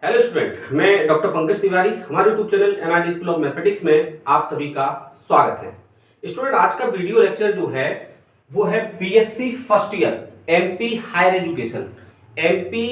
Hello student, मैं doctor Pankaj Tiwari. हमारे YouTube channel NRD school of mathematics में आप सभी का स्वागत है। स्टूडेंट, आज का वीडियो लेक्चर जो है वो है BSc first year MP higher education. MP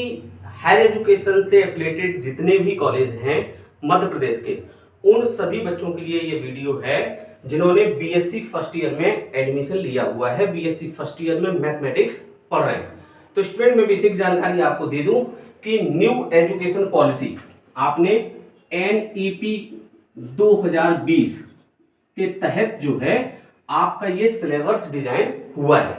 higher education से एफिलेटेड जितने भी कॉलेज हैं मध्य प्रदेश के, उन सभी बच्चों के लिए ये वीडियो है जिन्होंने बीएससी फर्स्ट ईयर में एडमिशन लिया हुआ है, बीएससी फर्स्ट ईयर में मैथमेटिक्स पढ़ रहे हैं। तो स्टूडेंट, मैं बेसिक जानकारी आपको दे दूं कि न्यू एजुकेशन पॉलिसी आपने एनईपी 2020 के तहत जो है आपका ये सिलेबस डिजाइन हुआ है।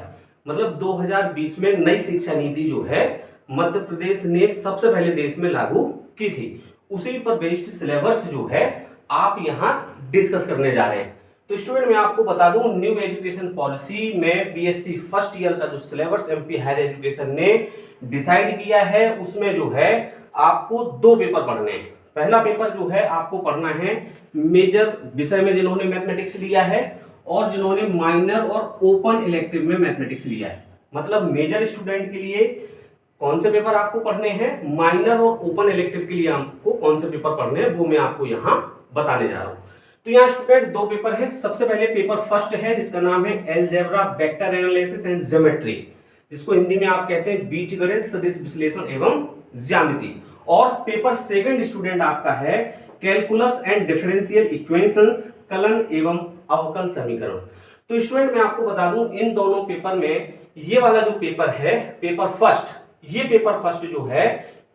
मतलब 2020 में नई शिक्षा नीति जो है मध्य प्रदेश ने सबसे पहले देश में लागू की थी, उसी पर बेस्ड सिलेबस जो है आप यहाँ डिस्कस करने जा रहे हैं। तो स्टूडेंट, मैं आपको बता दूं, न्यू एजुकेशन पॉलिसी में बीएससी फर्स्ट ईयर का जो सिलेबस एमपी हायर एजुकेशन ने डिसाइड किया है उसमें जो है आपको दो पेपर पढ़ने हैं। पहला पेपर जो है आपको पढ़ना है मेजर विषय में जिन्होंने मैथमेटिक्स लिया है और जिन्होंने माइनर और ओपन इलेक्टिव में मैथमेटिक्स लिया है। मतलब मेजर स्टूडेंट के लिए कौन से पेपर आपको पढ़ने हैं, माइनर और ओपन इलेक्टिव के लिए आपको कौन से पेपर पढ़ने हैं, वो मैं आपको यहाँ बताने जा रहा हूँ। तो यहाँ स्टूडेंट दो पेपर है। सबसे पहले पेपर फर्स्ट है जिसका नाम है algebra, vector analysis and geometry, जिसको हिंदी में आप कहते हैं बीजगणित, सदिश विश्लेषण एवं ज्यामिति। और पेपर सेकंड स्टूडेंट आपका है calculus and differential equations, kiln एवं अवकल समीकरण। तो स्टूडेंट, मैं आपको बता दूं, इन दोनों पेपर में ये वाला जो पेपर है पेपर फर्स्ट, ये पेपर फर्स्ट जो है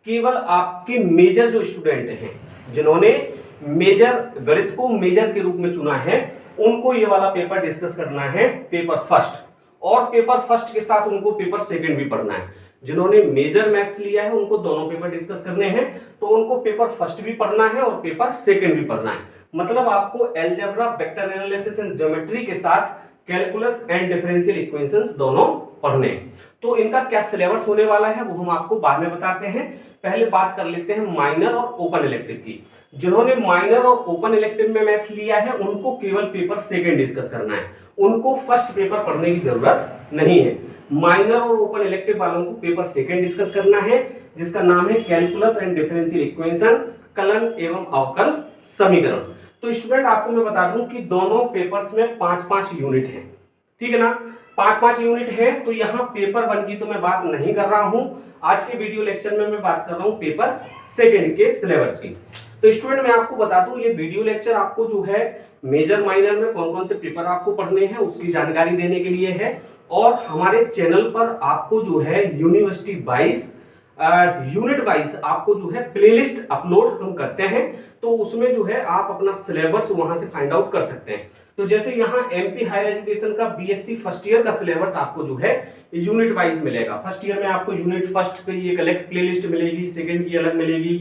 केवल आपके मेजर जो स्टूडेंट हैं जिन्होंने मेजर गणित को मेजर के रूप में चुना है उनको ये वाला पेपर डिस्कस करना है, पेपर फर्स्ट। और पेपर फर्स्ट के साथ उनको पेपर सेकंड भी पढ़ना है। जिन्होंने मेजर मैथ्स लिया है उनको दोनों पेपर डिस्कस करने हैं, तो उनको पेपर फर्स्ट भी पढ़ना है और पेपर सेकंड भी पढ़ना है। मतलब आपको algebra, vector analysis and geometry के साथ कैलकुलस एंड डिफरेंशियल इक्वेशंस दोनों पढ़ने। तो इनका क्या सिलेबस होने वाला है वो हम आपको बाद में बताते हैं। पहले बात कर लेते हैं माइनर और ओपन इलेक्टिव की। जिन्होंने माइनर और ओपन इलेक्टिव में मैथ लिया है उनको केवल पेपर सेकंड डिस्कस करना है, उनको फर्स्ट पेपर पढ़ने की जरूरत नहीं है। माइनर और ओपन इलेक्टिव वालों को पेपर सेकंड डिस्कस करना है जिसका नाम है calculus and differential equation, kiln एवं अवकल समीकरण। तो स्टूडेंट, आपको मैं बता दूं कि दोनों पेपर्स में 5-5 यूनिट है, ठीक है ना। 5-5 यूनिट है। तो यहाँ पेपर 1 की तो मैं बात नहीं कर रहा हूं, आज के वीडियो लेक्चर में मैं बात कर रहा हूं पेपर सेकंड के सिलेबस की। तो स्टूडेंट, मैं आपको बता दूं, ये वीडियो लेक्चर आपको जो है मेजर माइनर में कौन कौन से पेपर आपको पढ़ने हैं उसकी जानकारी देने के लिए है। और हमारे चैनल पर आपको जो है यूनिवर्सिटी वाइज, यूनिट वाइज आपको जो है प्लेलिस्ट अपलोड हम करते हैं, तो उसमें जो है आप अपना सिलेबस वहां से फाइंड आउट कर सकते हैं। तो जैसे यहाँ एमपी हायर एजुकेशन का बीएससी फर्स्ट ईयर का सिलेबस आपको जो है यूनिट वाइज मिलेगा। फर्स्ट ईयर में आपको यूनिट फर्स्ट पे एक अलग प्लेलिस्ट मिलेगी, सेकंड की अलग मिलेगी,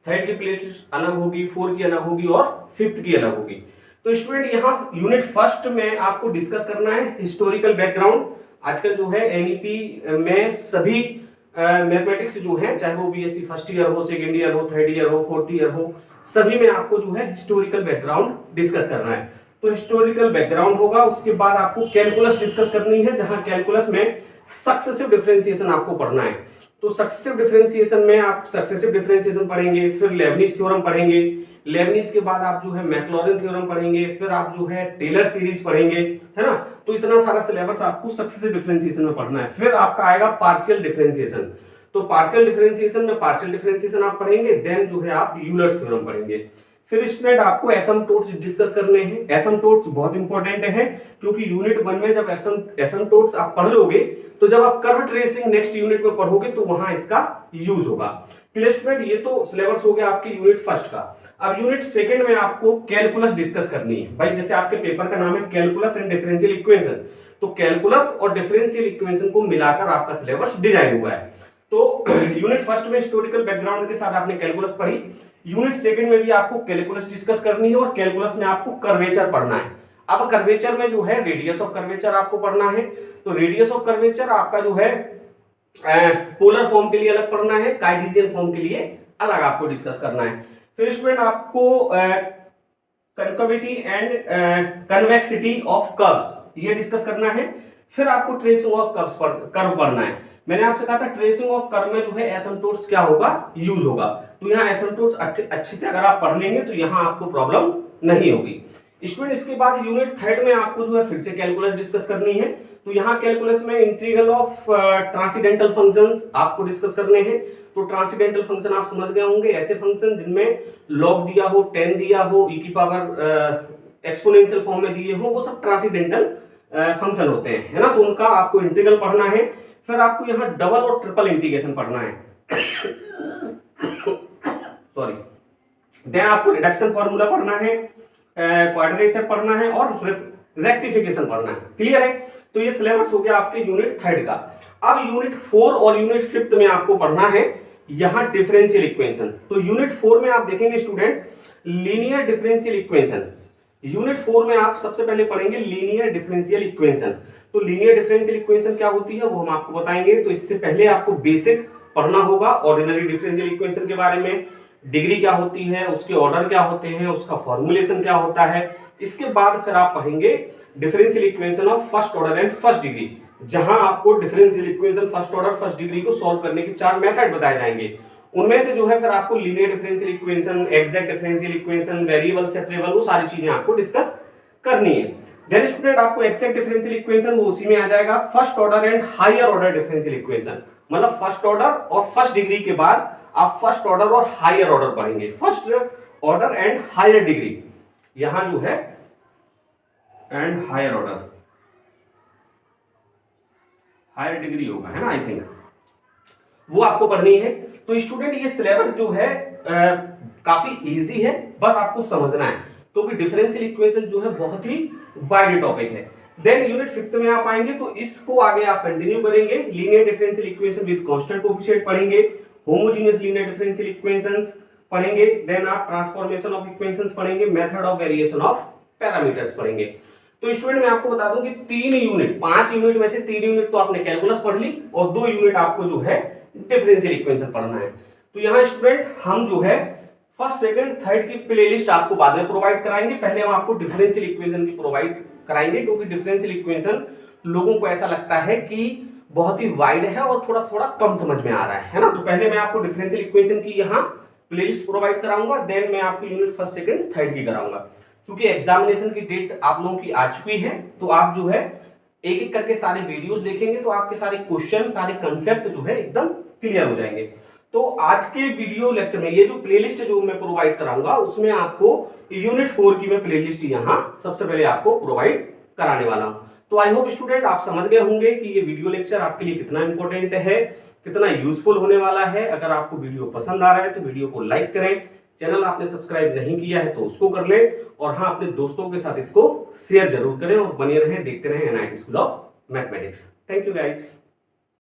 थर्ड की प्लेलिस्ट अलग होगी, फोर्थ की अलग होगी और फिफ्थ की अलग होगी। तो स्टूडेंट, यहाँ यूनिट फर्स्ट में आपको डिस्कस करना है हिस्टोरिकल बैकग्राउंड। आजकल जो है एनईपी में सभी मैथमेटिक्स जो है, चाहे वो बीएससी फर्स्ट ईयर हो, सेकंड ईयर हो, थर्ड ईयर हो, फोर्थ ईयर हो, सभी में आपको जो है हिस्टोरिकल बैकग्राउंड डिस्कस करना है। तो हिस्टोरिकल बैकग्राउंड होगा। उसके बाद आपको कैलकुलस डिस्कस करनी है, जहां कैलकुलस में सक्सेसिव डिफरेंशिएशन आपको पढ़ना है। तो सक्सेसिव डिफरेंशिएशन में आप सक्सेसिव डिफरेंशिएशन पढ़ेंगे, फिर लेबनिज थ्योरम पढ़ेंगे, लेबनिज के बाद आप जो है मैक्लॉरिन थ्योरम पढ़ेंगे, फिर आप जो है टेलर सीरीज पढ़ेंगे, है ना। तो इतना सारा सिलेबस आपको सक्सेसिव डिफरेंशिएशन में पढ़ना है। फिर आपका आएगा पार्शियल डिफरेंशिएशन। तो पार्शियल डिफरेंशिएशन में पार्शियल डिफरेंशिएशन आप पढ़ेंगे, देन जो है आप यूलर्स थ्योरम पढ़ेंगे। फिर स्टूडेंट, आपको एसिम्पटोट्स डिस्कस करने हैं। एसिम्पटोट्स बहुत इंपॉर्टेंट है क्योंकि यूनिट 1 में जब एसिम्पटोट्स आप पढ़ लोगे तो जब आप कर्व ट्रेसिंग नेक्स्ट यूनिट में पढ़ोगे तो वहां इसका यूज होगा। क्लियर स्टूडेंट, ये तो सिलेबस हो गया आपके यूनिट फर्स्ट का। अब यूनिट सेकंड में आपको कैलकुलस डिस्कस करनी है। भाई, जैसे आपके पेपर का नाम है कैलकुलस एंड डिफरेंशियल इक्वेशन, तो कैलकुलस और डिफरेंशियल इक्वेशन को मिलाकर आपका सिलेबस डिजाइन हुआ है। तो यूनिट फर्स्ट में हिस्टोरिकल बैकग्राउंड के साथ आपने कैलकुलस पढ़ी, यूनिट सेकंड में भी आपको कैलकुलस डिस्कस करनी है और कैलकुलस में आपको कर्वेचर पढ़ना है। अब कर्वेचर में जो है रेडियस ऑफ कर्वेचर आपको पढ़ना है। तो रेडियस ऑफ कर्वेचर आपका जो है पोलर फॉर्म के लिए अलग पढ़ना है, कार्टेशियन फॉर्म के लिए अलग आपको डिस्कस करना है। फिर स्टूडेंट, आपको कनकविटी एंड कन्वेक्सिटी ऑफ कर्व्स ये डिस्कस करना है। फिर आपको ट्रेसिंग ऑफ कर्व पढ़ना है। मैंने आपसे कहा था ट्रेसिंग ऑफ कर्व में जो है एसिम्पटोट्स क्या होगा, यूज होगा। तो यहाँ एसिम्पटोट्स अच्छे से अगर आप पढ़ लेंगे तो यहाँ आपको प्रॉब्लम नहीं होगी। स्टूडेंट इसके बाद यूनिट थर्ड में आपको जो है फिर से कैलकुलस डिस्कस करनी है। तो यहाँ कैलकुलस में इंटीग्रल ऑफ ट्रांसीडेंटल फंक्शंस आपको डिस्कस करने हैं। तो ट्रांसीडेंटल फंक्शन आप समझ गए होंगे, ऐसे फंक्शन जिनमें लॉग दिया हो, टेन दिया हो, ई की पावर एक्सपोनेंशियल फॉर्म में दिए हो, वो सब ट्रांसीडेंटल फंक्शन होते हैं, है ना। तो उनका आपको इंटीग्रल पढ़ना है। फिर आपको यहाँ डबल और ट्रिपल इंटीग्रेशन पढ़ना है सॉरी। देन आपको रिडक्शन फॉर्मूला पढ़ना है, क्वाड्रेचर पढ़ना है और रेक्टिफिकेशन पढ़ना है। क्लियर है। तो ये सिलेबस हो गया आपके यूनिट थर्ड का। अब यूनिट 4 और यूनिट 5 में आपको पढ़ना है यहाँ डिफरेंशियल इक्वेशन। तो यूनिट 4 में आप देखेंगे student linear differential equation. Unit 4 में आप सबसे पहले पढ़ेंगे लीनियर डिफरेंशियल इक्वेशन। तो लीनियर डिफरेंशियल इक्वेशन क्या होती है वो हम आपको बताएंगे। तो इससे पहले आपको बेसिक पढ़ना होगा ऑर्डिनरी डिफरेंशियल इक्वेशन के बारे में, डिग्री क्या होती है, उसके ऑर्डर क्या होते हैं, उसका फॉर्मुलेशन क्या होता है। इसके बाद फिर आप पढ़ेंगे differential equation of first order and first degree, जहां आपको differential equation first order first degree को सॉल्व करने के 4 मेथड बताए जाएंगे। उनमें से जो है फिर आपको linear differential equation, exact differential equation, variable separable, वो सारी चीजें आपको डिस्कस करनी है। देन स्टूडेंट आपको एक्जैक्ट डिफरेंशियल इक्वेशन वो उसी में आ जाएगा। First order and higher order differential equation, मतलब फर्स्ट ऑर्डर और फर्स्ट डिग्री के बाद आप फर्स्ट ऑर्डर और हायर ऑर्डर पढ़ेंगे। First order and higher degree, यहां जो है and higher order, higher degree होगा, है ना, आई थिंक वो आपको पढ़नी है। तो स्टूडेंट ये सिलेबस जो है काफी इजी है, बस आपको समझना है, क्योंकि डिफरेंशियल इक्वेशन जो है बहुत ही वाइड टॉपिक है। देन यूनिट 5 में आप आएंगे तो इसको आगे आप कंटिन्यू करेंगे। Linear differential equation with constant coefficient पढ़ेंगे, होमोजेनियस लीनियर डिफरेंशियल इक्वेशंस पढ़ेंगे। देन आप ट्रांसफॉर्मेशन ऑफ इक्वेशंस पढ़ेंगे, method of variation of parameters पढ़ेंगे। तो स्टूडेंट मैं आपको बता दूं कि 3 यूनिट, 5 यूनिट में से 3 यूनिट तो आपने कैलकुलस पढ़ ली और 2 यूनिट आपको जो है डिफरेंशियल इक्वेशन पढ़ना है। तो यहाँ स्टूडेंट हम जो है फर्स्ट सेकंड थर्ड की प्लेलिस्ट आपको बाद में प्रोवाइड कराएंगे। पहले हम आपको डिफरेंशियल इक्वेशन की प्रोवाइड कराएंगे, क्योंकि डिफरेंशियल इक्वेशन लोगों को ऐसा लगता है कि बहुत ही वाइड है और थोड़ा कम समझ में आ रहा है ना। तो पहले मैं आपको डिफरेंशियल इक्वेशन की यहाँ प्लेलिस्ट प्रोवाइड कराऊंगा, देन मैं आपको यूनिट फर्स्ट सेकंड थर्ड की कराऊंगा। क्योंकि एग्जामिनेशन की डेट आप लोगों की आ चुकी है, तो आप जो है एक एक करके सारे वीडियोस देखेंगे तो आपके सारे क्वेश्चन, सारे कंसेप्ट जो है एकदम क्लियर हो जाएंगे। तो आज के वीडियो लेक्चर में ये जो प्लेलिस्ट जो मैं प्रोवाइड कराऊंगा उसमें आपको यूनिट 4 की मैं प्लेलिस्ट यहाँ सबसे पहले आपको प्रोवाइड कराने वाला हूँ। तो आई होप स्टूडेंट आप समझ गए होंगे कि ये वीडियो लेक्चर आपके लिए कितना इंपॉर्टेंट है, कितना यूजफुल होने वाला है। अगर आपको वीडियो पसंद आ रहा है तो वीडियो को लाइक करें, चैनल आपने सब्सक्राइब नहीं किया है तो उसको कर ले, और हाँ अपने दोस्तों के साथ इसको शेयर जरूर करें और बने रहें, देखते रहें NIT school of mathematics. Thank you guys.